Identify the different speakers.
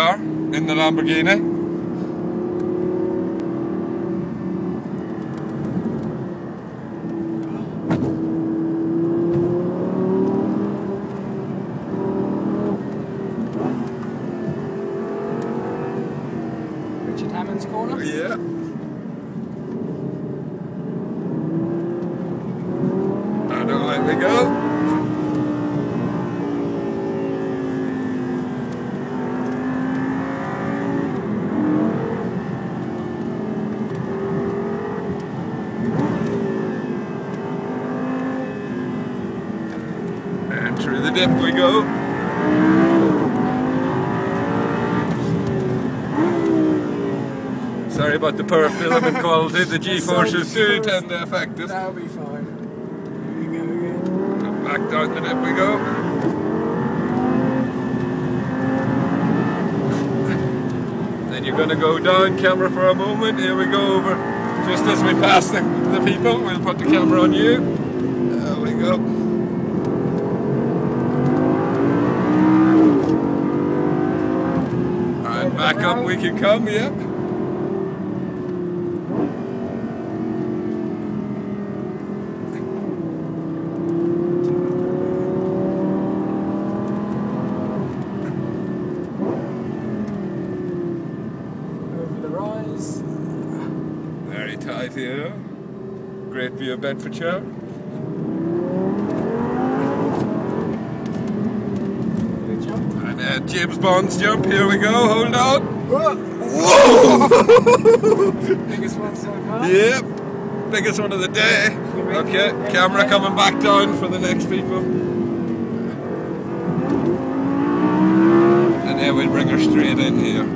Speaker 1: car in the Lamborghini.
Speaker 2: Richard Hammond's corner?
Speaker 1: Yeah. And away we go. And through the dip we go. Sorry about the poor filament quality, the G-forces do tend to affect it.
Speaker 2: That'll be fine. Here we go again.
Speaker 1: And back down the dip we go. Then you're going to go down camera for a moment. Here we go over. Just as we pass the people, we'll put the camera on you. There we go. And back up we can come, yep.
Speaker 2: Over the rise.
Speaker 1: Very tight here. Great view of Bedfordshire.
Speaker 2: Good jump.
Speaker 1: And James Bond's jump, here we go, hold on.
Speaker 2: Whoa!
Speaker 1: Whoa!
Speaker 2: Biggest one so far?
Speaker 1: Yep, biggest one of the day. Okay, camera coming back down for the next people. And then we'll bring her straight in here.